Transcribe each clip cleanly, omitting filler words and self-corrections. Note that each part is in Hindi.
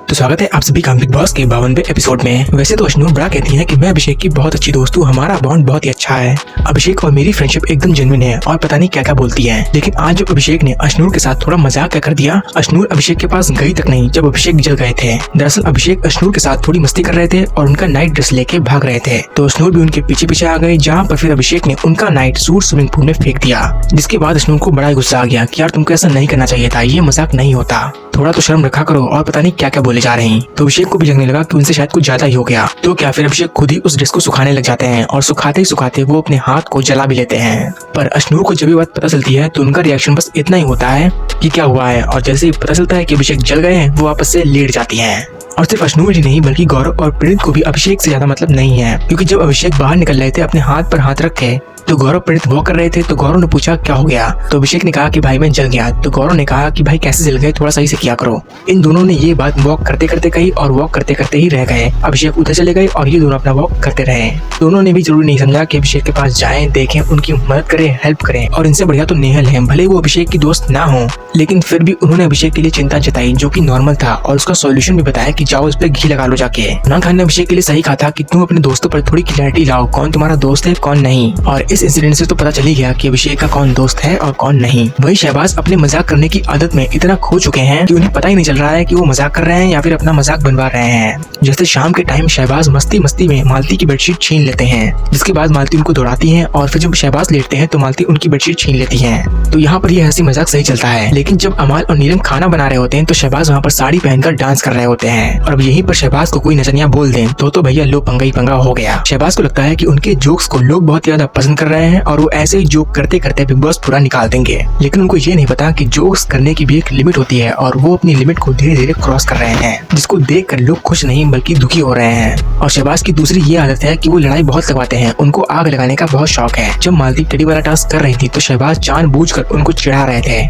तो स्वागत है आप सभी का बिग बॉस के 52वें एपिसोड में। वैसे तो अश्नूर बड़ा कहती है कि मैं अभिषेक की बहुत अच्छी दोस्त हूँ, हमारा बॉन्ड बहुत ही अच्छा है। अभिषेक और मेरी फ्रेंडशिप एकदम जेन्युइन है और पता नहीं क्या क्या बोलती है। लेकिन आज जब अभिषेक ने अश्नूर के साथ थोड़ा मजाक कर दिया, अश्नूर अभिषेक के पास गई तक नहीं जब अभिषेक जल गए थे। दरअसल अभिषेक अश्नूर के साथ थोड़ी मस्ती कर रहे थे और उनका नाइट ड्रेस लेके भाग रहे थे, तो अश्नूर भी उनके पीछे पीछे आ गई, जहाँ पर फिर अभिषेक ने उनका नाइट सूट स्विमिंग पूल में फेंक दिया। जिसके बाद अश्नूर को बड़ा गुस्सा आ गया कि यार तुमको ऐसा नहीं करना चाहिए था, ये मजाक नहीं होता, थोड़ा तो शर्म रखा करो। और पता नहीं क्या क्या बोले जा रहे हैं। तो अभिषेक को भी लगने लगा कि उनसे शायद कुछ ज्यादा ही हो गया। तो क्या फिर अभिषेक खुद ही उस ड्रेस को सुखाने लग जाते हैं और सुखाते ही सुखाते वो अपने हाथ को जला भी लेते हैं। पर अश्नूर को जब ये बात पता चलती है तो उनका रिएक्शन बस इतना ही होता है कि क्या हुआ है, और जैसे ही पता चलता है कि अभिषेक जल गए हैं वो वापस से लेट जाती हैं। और सिर्फ अश्नूर ही नहीं बल्कि गौरव और प्रणीत को भी अभिषेक से ज्यादा मतलब नहीं है, क्योंकि जब अभिषेक बाहर निकल रहे थे अपने हाथ पर हाथ रख के, तो गौरव प्रणीत वॉक कर रहे थे। तो गौरव ने पूछा क्या हो गया, तो अभिषेक ने कहा कि भाई मैं जल गया। तो गौरव ने कहा कि भाई कैसे जल गए, थोड़ा सही से किया करो। इन दोनों ने ये बात वॉक करते करते कही और वॉक करते करते ही रह गए। अभिषेक उधर चले गए और ये दोनों अपना वॉक करते रहे। दोनों ने भी जरूरी नहीं समझा कि अभिषेक के पास जाएं, देखें, उनकी मदद करें, हेल्प करें। और इनसे बढ़िया तो नेहल है, भले वो अभिषेक की दोस्त ना हो, लेकिन फिर भी उन्होंने अभिषेक के लिए चिंता जताई, जो कि नॉर्मल था, और उसका सॉल्यूशन भी बताया कि जाओ इस पे घी लगा लो जाके। ना खान ने अभिषेक के लिए सही कहा था कि तुम अपने दोस्तों पर थोड़ी क्लैरिटी लाओ, कौन तुम्हारा दोस्त है कौन नहीं। और इस इंसिडेंट से तो पता चली गया कि अभिषेक का कौन दोस्त है और कौन नहीं। वही शहबाज अपने मजाक करने की आदत में इतना खो चुके हैं कि उन्हें पता ही नहीं चल रहा है कि वो मजाक कर रहे हैं या फिर अपना मजाक बनवा रहे हैं। जैसे शाम के टाइम शहबाज मस्ती मस्ती में मालती की बेडशीट छीन लेते हैं, जिसके बाद मालती उनको दौड़ाती है, और फिर जब शहबाज लेटते हैं तो मालती उनकी बेडशीट छीन लेती है। तो यहाँ पर यह हंसी मजाक सही चलता है। लेकिन जब अमाल और नीलम खाना बना रहे होते हैं तो शहबाज वहाँ पर साड़ी पहनकर डांस कर रहे होते हैं, और अब यहीं पर शहबाज को कोई नचनिया बोल दें तो भैया लो पंगा ही पंगा हो गया। शहबाज को लगता है कि उनके जोक्स को लोग बहुत ज्यादा पसंद कर रहे हैं और वो ऐसे ही जोक करते करते बिग बॉस पूरा निकाल देंगे। लेकिन उनको ये नहीं पता कि जोक्स करने की भी एक लिमिट होती है और वो अपनी लिमिट को धीरे धीरे क्रॉस कर रहे हैं, जिसको देखकर लोग खुश नहीं बल्कि दुखी हो रहे हैं। और शहबाज की दूसरी ये आदत है कि वो लड़ाई बहुत लगवाते हैं, उनको आग लगाने का बहुत शौक है। जब मालती टेडी वाला टास्क कर रही थी तो शहबाज जानबूझकर उनको चिढ़ा रहे थे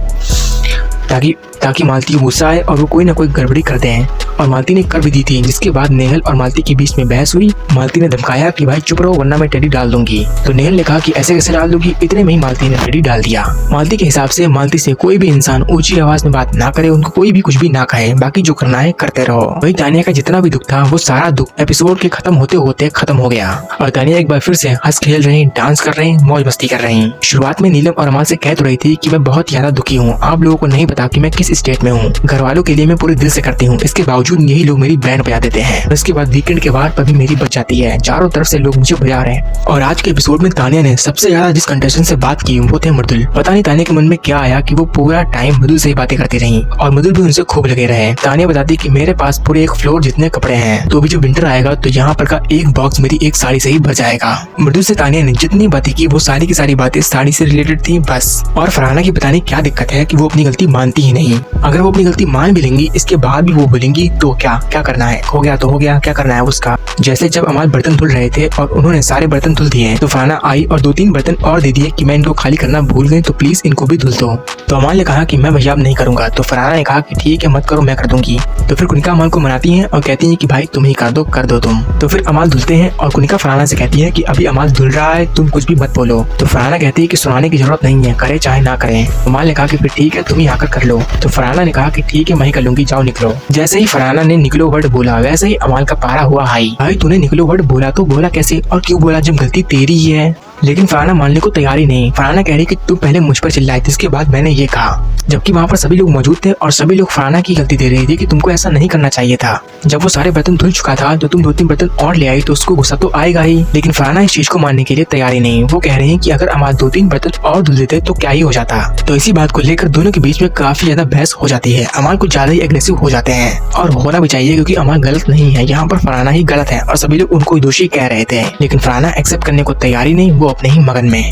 ताकि मालती को गुस्सा आए और वो कोई ना कोई गड़बड़ी कर दें, और मालती ने कर भी दी थी। जिसके बाद नेहल और मालती के बीच में बहस हुई। मालती ने धमकाया कि भाई चुप रहो वरना मैं टेडी डाल दूंगी। तो नेहल ने कहा कि ऐसे कैसे डाल दूंगी, इतने में ही मालती ने टेडी डाल दिया। मालती के हिसाब से मालती से कोई भी इंसान ऊंची आवाज में बात ना करे, उनको कोई भी कुछ भी ना कहे, बाकी जो करना है करते रहो। वही तानिया का जितना भी दुख था वो सारा दुख एपिसोड के खत्म होते होते खत्म हो गया, और तानिया एक बार फिर से हंस खेल रही, डांस कर रही, मौज मस्ती कर रही। शुरुआत में नीलम और अमाल से कह तो रही थी कि मैं बहुत ज्यादा दुखी हूँ, आप लोगों को नहीं पता कि मैं किस स्टेट में हूँ, घर वालों के लिए मैं पूरे दिल से करती हूँ, इसके बावजूद यही लोग मेरी बैंड बजा देते हैं। और इसके बाद वीकेंड के वार पर भी मेरी बच जाती है, चारों तरफ से लोग मुझे बजा रहे हैं। और आज के एपिसोड में तानिया ने सबसे ज्यादा जिस कंटेस्टेंट से बात की वो थे मृदुल। पता नहीं तानिया के मन में क्या आया कि वो पूरा टाइम मृदुल से ही बातें करती रही, और मृदुल भी उनसे खूब लगे रहे। तानिया बताती कि मेरे पास पूरे एक फ्लोर जितने कपड़े हैं, तो अभी जो विंटर आएगा तो यहाँ पर का एक बॉक्स मेरी एक साड़ी से ही भर जाएगा। मृदुल से तानिया ने जितनी बातें की वो सारी की सारी बातें साड़ी से रिलेटेड थी बस। और फरहाना की पता नहीं क्या दिक्कत है कि वो अपनी गलती मानती ही नहीं। अगर वो अपनी गलती मान भी लेंगी इसके बाद भी वो बोलेंगी तो क्या करना है, हो गया तो हो गया, क्या करना है उसका। जैसे जब अमाल बर्तन धुल रहे थे और उन्होंने सारे बर्तन धुल दिए, तो फरहाना आई और 2-3 बर्तन और दे दिए कि मैं इनको खाली करना भूल गई तो प्लीज इनको भी धुल दो। तो अमाल ने कहा कि मैं भैया अब नहीं करूंगा। तो फरहाना ने कहा कि ठीक है मत करो मैं कर दूंगी। तो फिर कुनिका अमाल को मनाती है और कहती है कि भाई तुम ही कर दो तुम। तो फिर अमाल धुलते हैं और कुनिका फरहाना से कहती है कि अभी अमाल धुल रहा है, तुम कुछ भी मत बोलो। तो फरहाना कहती है कि सुनाने की जरूरत नहीं है, करे चाहे ना करे। अमाल ने कहा कि फिर ठीक है तुम ही आकर कर लो। तो फरहाना ने कहा कि ठीक है मैं ही कर लूंगी, जाओ निकलो। जैसे ही फरहाना ने निकलो वर्ड बोला वैसे ही अमाल का पारा हुआ हाई। भाई तूने निकलो वर्ड बोला तो बोला कैसे और क्यों बोला जब गलती तेरी ही है। लेकिन फरहाना मानने को तैयार ही नहीं। फरहाना कह रही कि तुम पहले मुझ पर चिल्लाए, इसके बाद मैंने ये कहा, जबकि वहाँ पर सभी लोग मौजूद थे और सभी लोग फरहाना की गलती दे रहे थे कि तुमको ऐसा नहीं करना चाहिए था। जब वो सारे बर्तन धुल चुका था तो तुम 2-3 बर्तन और ले आई तो उसको गुस्सा तो आएगा ही। लेकिन फरहाना इस चीज को मानने के लिए तैयार ही नहीं। वो कह रहे हैं कि अगर अमाल 2-3 बर्तन और धुल देते तो क्या ही हो जाता। तो इसी बात को लेकर दोनों के बीच में काफी ज्यादा बहस हो जाती है। अमाल कुछ ज्यादा ही एग्रेसिव हो जाते हैं, और होना भी चाहिए क्योंकि अमाल गलत नहीं है, यहाँ पर फरहाना ही गलत है और सभी लोग उनको दोषी कह रहे थे। लेकिन फरहाना एक्सेप्ट करने को तैयार ही नहीं, वो अपने ही मगन में।